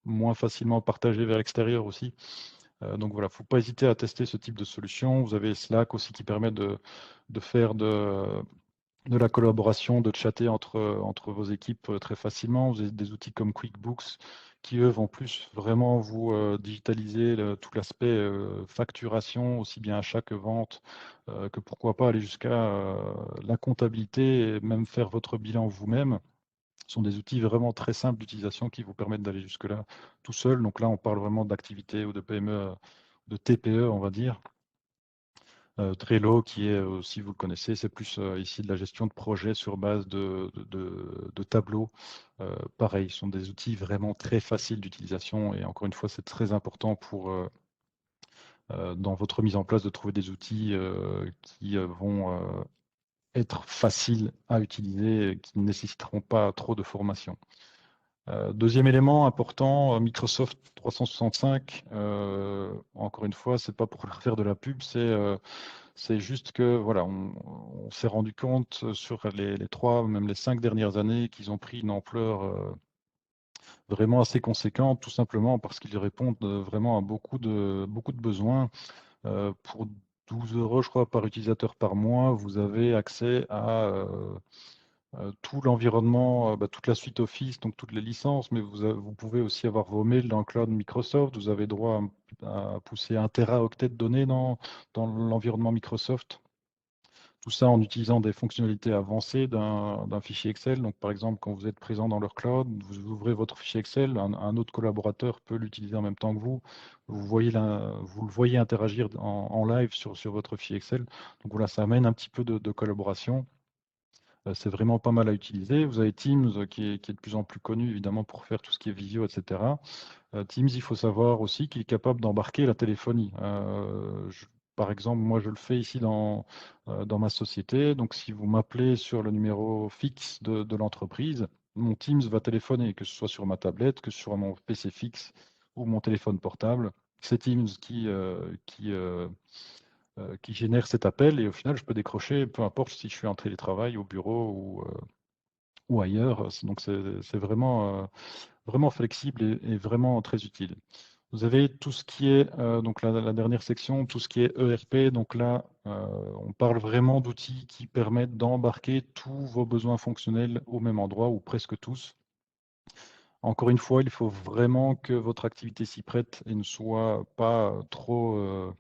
moins facilement partagé vers l'extérieur aussi. Donc voilà, il ne faut pas hésiter à tester ce type de solution. Vous avez Slack aussi qui permet de faire de la collaboration, de chatter entre vos équipes très facilement. Vous avez des outils comme QuickBooks qui, eux, vont plus vraiment vous digitaliser tout l'aspect facturation, aussi bien achat que vente, que pourquoi pas aller jusqu'à la comptabilité et même faire votre bilan vous-même. Ce sont des outils vraiment très simples d'utilisation qui vous permettent d'aller jusque-là tout seul. Donc là, on parle vraiment d'activité ou de PME, de TPE, on va dire. Trello, qui est aussi, vous le connaissez, c'est plus ici de la gestion de projet sur base de tableaux. Pareil, ce sont des outils vraiment très faciles d'utilisation et encore une fois, c'est très important dans votre mise en place de trouver des outils qui vont être faciles à utiliser et qui ne nécessiteront pas trop de formation. Deuxième élément important, Microsoft 365, encore une fois, c'est pas pour leur faire de la pub, c'est juste que voilà, on s'est rendu compte sur les 3, même les 5 dernières années qu'ils ont pris une ampleur vraiment assez conséquente, tout simplement parce qu'ils répondent vraiment à beaucoup de besoins. Pour 12 euros, je crois, par utilisateur par mois, vous avez accès à tout l'environnement, toute la suite Office, donc toutes les licences, mais vous pouvez aussi avoir vos mails dans le cloud Microsoft. Vous avez droit à pousser 1 teraoctet de données dans l'environnement Microsoft. Tout ça en utilisant des fonctionnalités avancées d'un fichier Excel. Donc, par exemple, quand vous êtes présent dans leur cloud, vous ouvrez votre fichier Excel, un autre collaborateur peut l'utiliser en même temps que vous. Vous le voyez interagir en live sur votre fichier Excel. Donc voilà, ça amène un petit peu de collaboration. c'est vraiment pas mal à utiliser. Vous avez Teams qui est de plus en plus connu évidemment pour faire tout ce qui est visio, etc. Teams, il faut savoir aussi qu'il est capable d'embarquer la téléphonie. Par exemple, moi je le fais ici dans ma société. Donc si vous m'appelez sur le numéro fixe de l'entreprise, mon Teams va téléphoner, que ce soit sur ma tablette, que ce soit mon PC fixe ou mon téléphone portable. C'est Teams qui génère cet appel et au final je peux décrocher, peu importe si je suis en télétravail, au bureau ou ailleurs. Donc c'est vraiment flexible et vraiment très utile. Vous avez tout ce qui est, donc la dernière section, tout ce qui est ERP. Donc là, on parle vraiment d'outils qui permettent d'embarquer tous vos besoins fonctionnels au même endroit, ou presque tous. Encore une fois, il faut vraiment que votre activité s'y prête et ne soit pas trop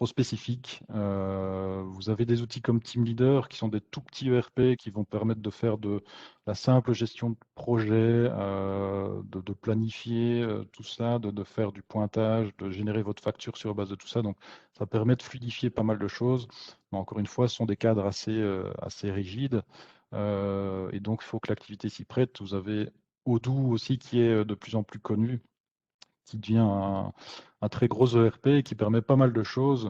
spécifique. Vous avez des outils comme Team Leader qui sont des tout petits ERP qui vont permettre de faire de la simple gestion de projet, de planifier tout ça, de faire du pointage, de générer votre facture sur base de tout ça. Donc, ça permet de fluidifier pas mal de choses. Mais encore une fois, ce sont des cadres assez rigides. Et donc, il faut que l'activité s'y prête. Vous avez Odoo aussi qui est de plus en plus connu, qui devient un très gros ERP et qui permet pas mal de choses.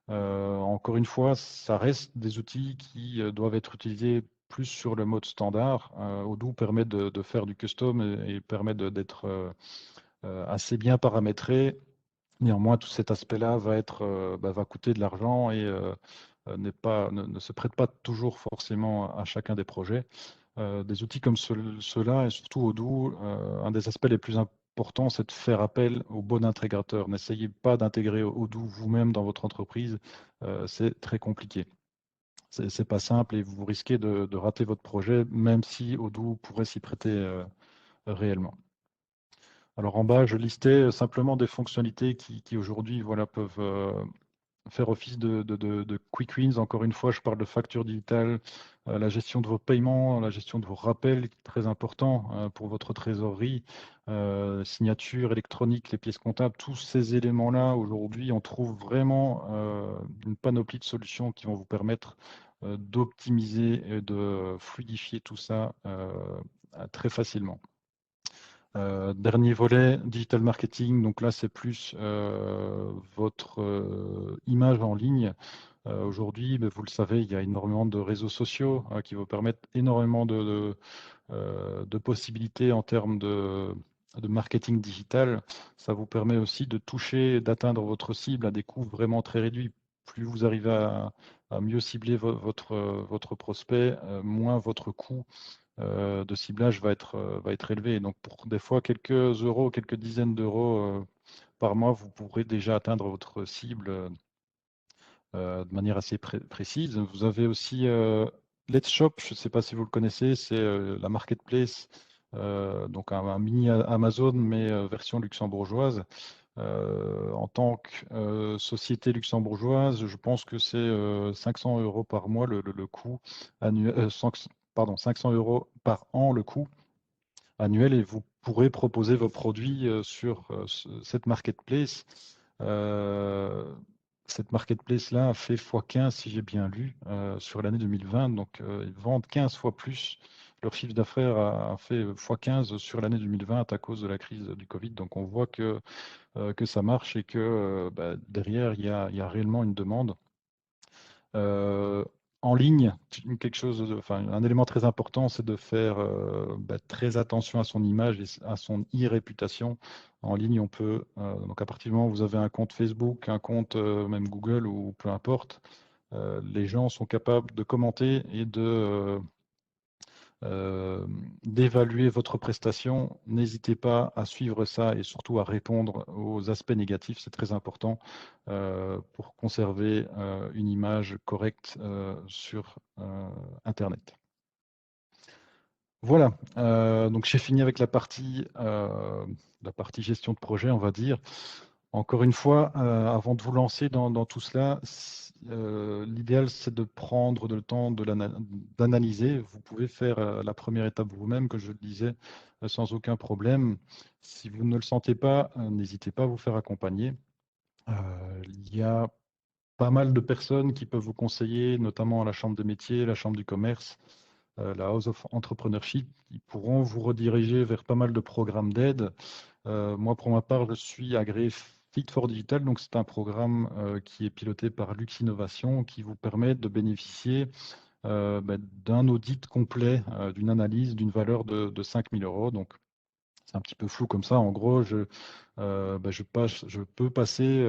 Encore une fois, ça reste des outils qui doivent être utilisés plus sur le mode standard. Odoo permet de faire du custom et permet d'être assez bien paramétré. Néanmoins, tout cet aspect-là va coûter de l'argent et ne se prête pas toujours forcément à chacun des projets. Des outils comme ceux-là, et surtout Odoo, un des aspects les plus importants, c'est de faire appel au bon intégrateur. N'essayez pas d'intégrer Odoo vous-même dans votre entreprise, c'est très compliqué. C'est pas simple et vous risquez de rater votre projet, même si Odoo pourrait s'y prêter réellement. Alors en bas, je listais simplement des fonctionnalités qui aujourd'hui voilà, peuvent faire office de quick wins. Encore une fois, je parle de facture digitale, la gestion de vos paiements, la gestion de vos rappels, qui est très important pour votre trésorerie, signature électronique, les pièces comptables, tous ces éléments-là, aujourd'hui, on trouve vraiment une panoplie de solutions qui vont vous permettre d'optimiser et de fluidifier tout ça très facilement. Dernier volet, digital marketing. Donc là, c'est plus votre image en ligne. Aujourd'hui, ben, vous le savez, il y a énormément de réseaux sociaux qui vous permettent énormément de possibilités en termes de marketing digital. Ça vous permet aussi de toucher, d'atteindre votre cible à des coûts vraiment très réduits. Plus vous arrivez à mieux cibler votre prospect, moins votre coût de ciblage va être élevé. Et donc, pour des fois quelques euros, quelques dizaines d'euros par mois, vous pourrez déjà atteindre votre cible de manière assez précise. Vous avez aussi Let's Shop, je ne sais pas si vous le connaissez, c'est la marketplace, donc un mini Amazon, mais version luxembourgeoise. En tant que société luxembourgeoise, je pense que c'est 500 euros par mois le coût annuel, pardon, 500 euros par an le coût annuel et vous pourrez proposer vos produits sur cette marketplace. Euh, Cette marketplace-là a fait x15, si j'ai bien lu, sur l'année 2020. Donc, ils vendent 15 fois plus. Leur chiffre d'affaires a fait x15 sur l'année 2020 à cause de la crise du Covid. Donc, on voit que ça marche et que derrière, il y a réellement une demande. Euh, En ligne, quelque chose, enfin, un élément très important, c'est de faire très attention à son image et à son e-réputation. En ligne, on peut, donc à partir du moment où vous avez un compte Facebook, un compte même Google ou peu importe, les gens sont capables de commenter et d'évaluer votre prestation. N'hésitez pas à suivre ça et surtout à répondre aux aspects négatifs. C'est très important pour conserver une image correcte sur Internet. Voilà, donc j'ai fini avec la partie gestion de projet, on va dire. Encore une fois, avant de vous lancer dans tout cela, l'idéal, c'est de prendre le temps d'analyser. Vous pouvez faire la première étape vous-même, que je le disais, sans aucun problème. Si vous ne le sentez pas, n'hésitez pas à vous faire accompagner. Il y a pas mal de personnes qui peuvent vous conseiller, notamment la Chambre des métiers, la Chambre du commerce, la House of Entrepreneurship, qui pourront vous rediriger vers pas mal de programmes d'aide. Moi, pour ma part, je suis agréé Fit for Digital, donc c'est un programme qui est piloté par Lux Innovation, qui vous permet de bénéficier d'un audit complet, d'une analyse d'une valeur de 5 000 euros. Donc, c'est un petit peu flou comme ça. En gros, je peux passer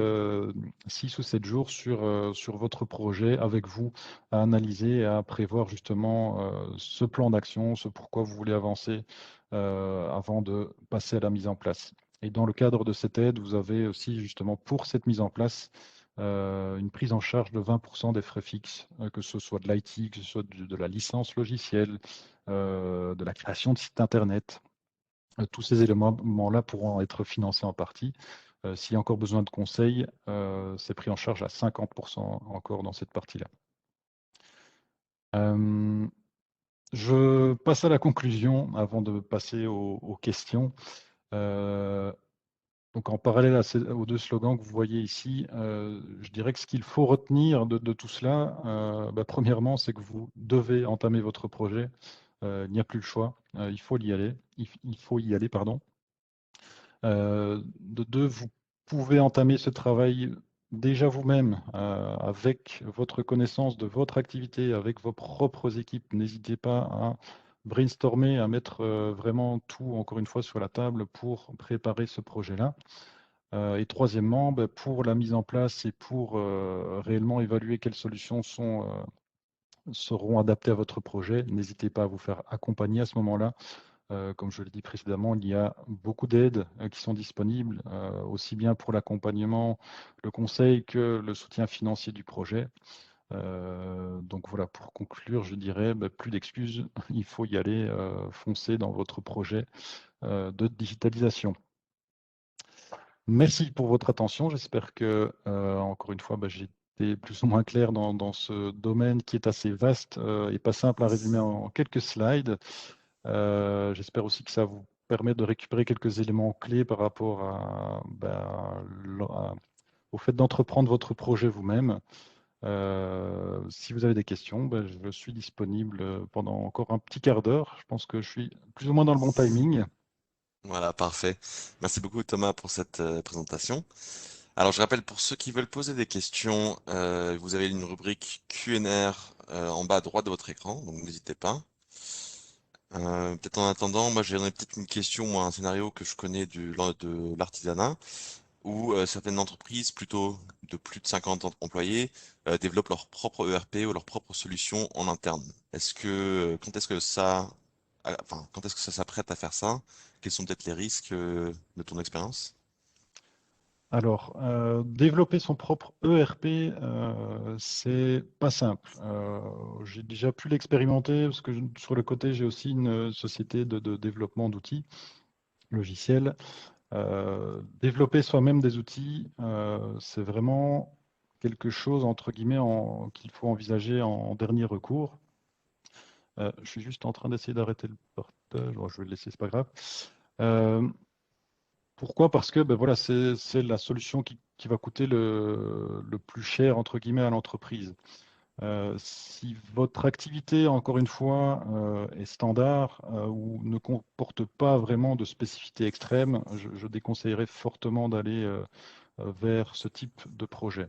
6 ou 7 jours sur votre projet avec vous, à analyser, à prévoir justement ce plan d'action, ce pourquoi vous voulez avancer avant de passer à la mise en place. Et dans le cadre de cette aide, vous avez aussi justement pour cette mise en place une prise en charge de 20% des frais fixes, que ce soit de l'IT, que ce soit de la licence logicielle, de la création de sites Internet. Tous ces éléments-là pourront être financés en partie. S'il y a encore besoin de conseils, c'est pris en charge à 50% encore dans cette partie-là. Je passe à la conclusion avant de passer aux questions. Donc en parallèle aux deux slogans que vous voyez ici, je dirais que ce qu'il faut retenir de tout cela, premièrement, c'est que vous devez entamer votre projet. Il n'y a plus le choix. Il faut y aller. Il faut y aller, pardon. De deux, vous pouvez entamer ce travail déjà vous-même avec votre connaissance de votre activité, avec vos propres équipes. N'hésitez pas à brainstormer, à mettre vraiment tout, encore une fois, sur la table pour préparer ce projet-là. Et troisièmement, pour la mise en place et pour réellement évaluer quelles solutions seront adaptées à votre projet, n'hésitez pas à vous faire accompagner à ce moment-là. Comme je l'ai dit précédemment, il y a beaucoup d'aides qui sont disponibles, aussi bien pour l'accompagnement, le conseil que le soutien financier du projet. Donc voilà, pour conclure, je dirais, plus d'excuses, il faut y aller, foncer dans votre projet de digitalisation. Merci pour votre attention. J'espère que, encore une fois, j'ai été plus ou moins clair dans ce domaine qui est assez vaste et pas simple à résumer en quelques slides. J'espère aussi que ça vous permet de récupérer quelques éléments clés par rapport au fait d'entreprendre votre projet vous-même. Si vous avez des questions, je suis disponible pendant encore un petit quart d'heure. Je pense que je suis plus ou moins dans le bon timing. Voilà, parfait. Merci beaucoup Thomas pour cette présentation. Alors, je rappelle pour ceux qui veulent poser des questions, vous avez une rubrique Q&R en bas à droite de votre écran, donc n'hésitez pas. Peut-être en attendant, moi j'ai peut-être une question ou un scénario que je connais de l'artisanat, où certaines entreprises, plutôt de plus de 50 employés, développent leur propre ERP ou leur propre solution en interne. Quand est-ce que quand est-ce que ça s'apprête à faire ça? Quels sont peut-être les risques de ton expérience? Alors, développer son propre ERP, c'est pas simple. J'ai déjà pu l'expérimenter parce que sur le côté, j'ai aussi une société de développement d'outils logiciels. Développer soi-même des outils, c'est vraiment quelque chose, entre guillemets, qu'il faut envisager en dernier recours. Je suis juste en train d'essayer d'arrêter le portage. Bon, je vais le laisser, c'est pas grave. Euh, Pourquoi? Parce que voilà, c'est la solution qui va coûter le plus cher, entre guillemets, à l'entreprise. Si votre activité, encore une fois, est standard ou ne comporte pas vraiment de spécificité extrême, je déconseillerais fortement d'aller vers ce type de projet.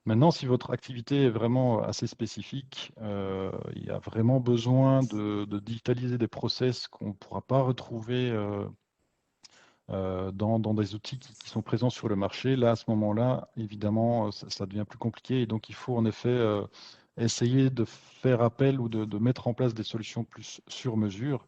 Maintenant, si votre activité est vraiment assez spécifique, il y a vraiment besoin de digitaliser des process qu'on ne pourra pas retrouver dans des outils qui sont présents sur le marché. Là, à ce moment-là, évidemment, ça devient plus compliqué et donc il faut en effet essayer de faire appel ou de mettre en place des solutions plus sur mesure.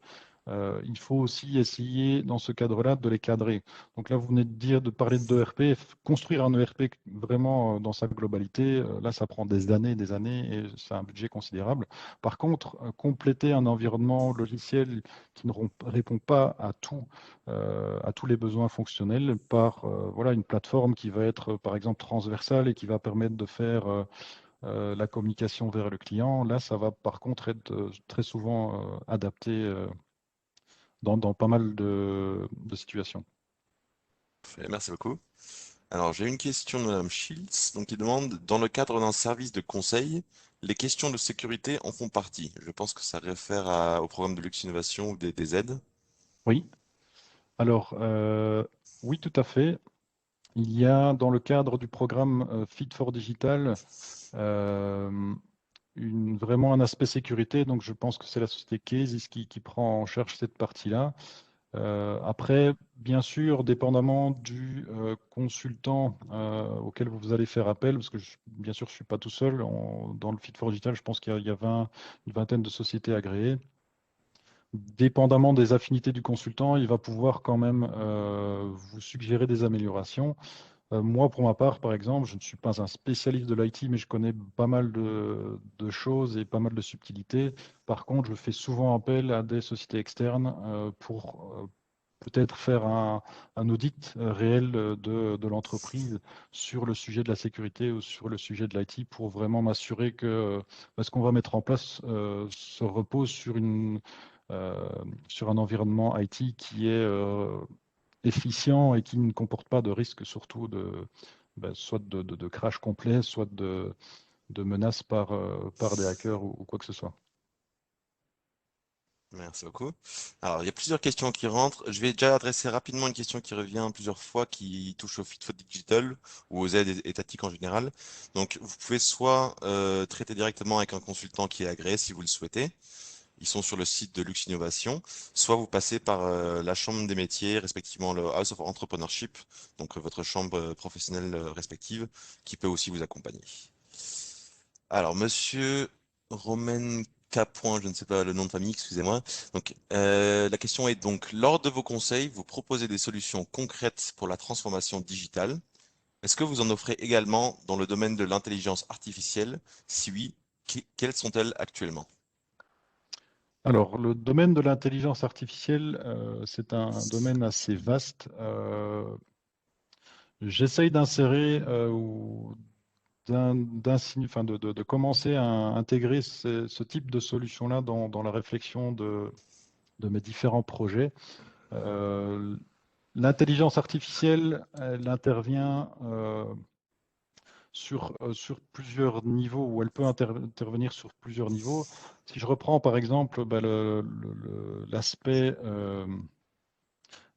Il faut aussi essayer, dans ce cadre-là, de les cadrer. Donc là, vous venez de parler d'ERP. Construire un ERP vraiment dans sa globalité, là, ça prend des années et c'est un budget considérable. Par contre, compléter un environnement logiciel qui ne répond pas à tous les besoins fonctionnels par voilà, une plateforme qui va être, par exemple, transversale et qui va permettre de faire la communication vers le client. Là, ça va par contre être très souvent adapté dans pas mal de situations. Parfait, merci beaucoup. Alors, j'ai une question de Madame Schiltz, donc qui demande, dans le cadre d'un service de conseil, les questions de sécurité en font partie. Je pense que ça réfère au programme de Lux Innovation ou des aides. Oui. Alors, oui, tout à fait. Il y a dans le cadre du programme Fit for Digital euh, vraiment un aspect sécurité. Donc, je pense que c'est la société Kesis qui prend en charge cette partie-là. Après, bien sûr, dépendamment du consultant auquel vous allez faire appel, parce que bien sûr, je ne suis pas tout seul. Dans le Fit for Digital, je pense qu'il y a 20, une vingtaine de sociétés agréées. Dépendamment des affinités du consultant, il va pouvoir quand même vous suggérer des améliorations. Moi, pour ma part, par exemple, je ne suis pas un spécialiste de l'IT, mais je connais pas mal de choses et pas mal de subtilités. Par contre, je fais souvent appel à des sociétés externes pour peut-être faire un audit réel de l'entreprise sur le sujet de la sécurité ou sur le sujet de l'IT pour vraiment m'assurer que ce qu'on va mettre en place se repose euh, sur un environnement IT qui est efficient et qui ne comporte pas de risque, surtout soit de crash complet, soit de menaces par des hackers ou quoi que ce soit. Merci beaucoup. Alors, il y a plusieurs questions qui rentrent. Je vais déjà adresser rapidement une question qui revient plusieurs fois, qui touche au Fit for Digital ou aux aides étatiques en général. Donc, vous pouvez soit traiter directement avec un consultant qui est agréé si vous le souhaitez. Ils sont sur le site de Lux Innovation. Soit vous passez par la chambre des métiers, respectivement le House of Entrepreneurship, donc votre chambre professionnelle respective, qui peut aussi vous accompagner. Alors, monsieur Romain K. Je ne sais pas le nom de famille, excusez-moi. Donc, la question est donc, lors de vos conseils, vous proposez des solutions concrètes pour la transformation digitale. Est-ce que vous en offrez également dans le domaine de l'intelligence artificielle? Si oui, quelles sont-elles actuellement? Alors, le domaine de l'intelligence artificielle, c'est un domaine assez vaste. J'essaye d'insérer ou enfin de commencer à intégrer ce type de solution-là dans la réflexion de mes différents projets. Euh, L'intelligence artificielle, elle intervient sur plusieurs niveaux, ou elle peut intervenir sur plusieurs niveaux. Si je reprends par exemple l'aspect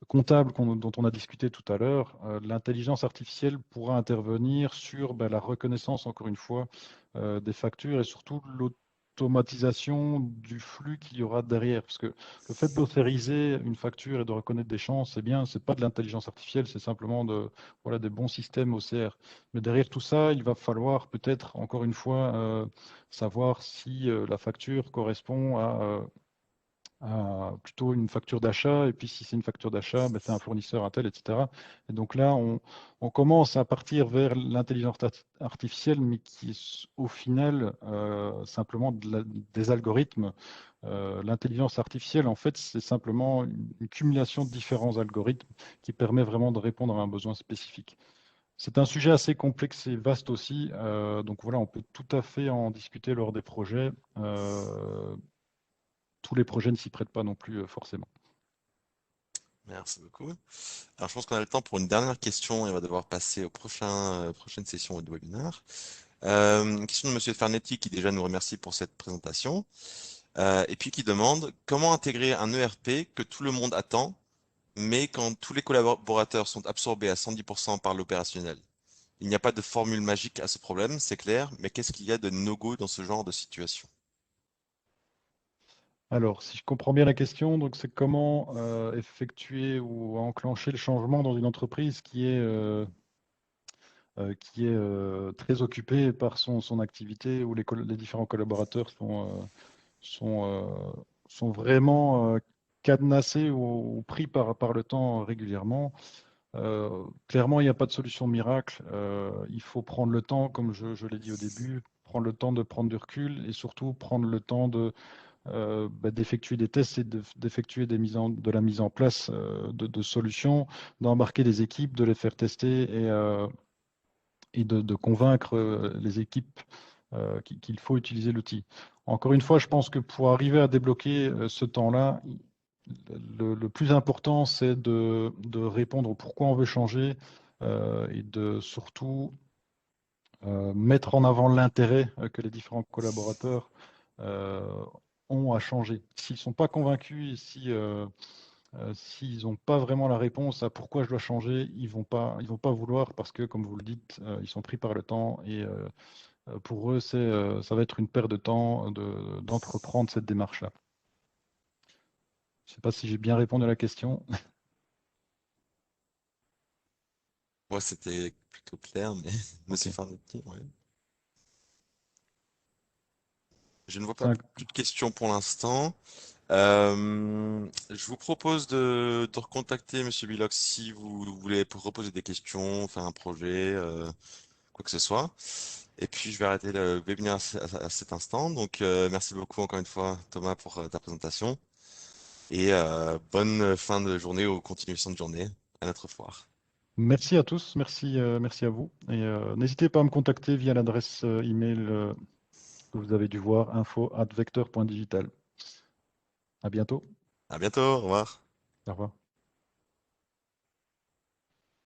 comptable dont on a discuté tout à l'heure, l'intelligence artificielle pourra intervenir sur la reconnaissance, encore une fois, des factures et surtout l'automatisation du flux qu'il y aura derrière. Parce que le fait d'autoriser une facture et de reconnaître des champs, c'est bien, c'est pas de l'intelligence artificielle, c'est simplement voilà, des bons systèmes OCR. Mais derrière tout ça, il va falloir peut-être, encore une fois, savoir si la facture correspond à plutôt une facture d'achat, et puis si c'est une facture d'achat, c'est un fournisseur un tel, etc. Et donc là, on commence à partir vers l'intelligence artificielle, mais qui est au final simplement des algorithmes. L'intelligence artificielle, en fait, c'est simplement une cumulation de différents algorithmes qui permet vraiment de répondre à un besoin spécifique. C'est un sujet assez complexe et vaste aussi, donc voilà, on peut tout à fait en discuter lors des projets. Tous les projets ne s'y prêtent pas non plus forcément. Merci beaucoup. Alors, je pense qu'on a le temps pour une dernière question et on va devoir passer au prochaine session de webinaire. Une question de Monsieur Fernetti qui déjà nous remercie pour cette présentation et puis qui demande comment intégrer un ERP que tout le monde attend, mais quand tous les collaborateurs sont absorbés à 110% par l'opérationnel. Il n'y a pas de formule magique à ce problème, c'est clair, mais qu'est-ce qu'il y a de no-go dans ce genre de situation? Alors, si je comprends bien la question, donc c'est comment effectuer ou enclencher le changement dans une entreprise qui est très occupée par son activité, où les différents collaborateurs sont, euh, sont vraiment cadenassés ou pris par le temps régulièrement. Clairement, il n'y a pas de solution miracle. Il faut prendre le temps, comme je l'ai dit au début, prendre le temps de prendre du recul et surtout prendre le temps d'effectuer des tests et d'effectuer de la mise en place de solutions, d'embarquer des équipes, de les faire tester et de convaincre les équipes qu'il faut utiliser l'outil. Encore une fois, je pense que pour arriver à débloquer ce temps-là, le plus important, c'est de répondre au pourquoi on veut changer et de surtout mettre en avant l'intérêt que les différents collaborateurs ont à changer. S'ils ne sont pas convaincus et s'ils n'ont pas vraiment la réponse à pourquoi je dois changer, ils vont pas vouloir parce que, comme vous le dites, ils sont pris par le temps et pour eux, ça va être une perte de temps d'entreprendre cette démarche-là. Je ne sais pas si j'ai bien répondu à la question. Moi, c'était plutôt clair, mais Monsieur Ok. Farnetti, ouais. Je ne vois pas Cinq. plus de questions pour l'instant. Je vous propose de recontacter Monsieur Bilox si vous voulez reposer des questions, faire un projet, quoi que ce soit. Et puis, je vais arrêter le webinaire à cet instant. Donc, merci beaucoup encore une fois, Thomas, pour ta présentation. Et bonne fin de journée ou continuation de journée à notre foire. Merci à tous, merci à vous. Et n'hésitez pas à me contacter via l'adresse email que vous avez dû voir, info@vecteur.digital. À bientôt. À bientôt, au revoir. Au revoir.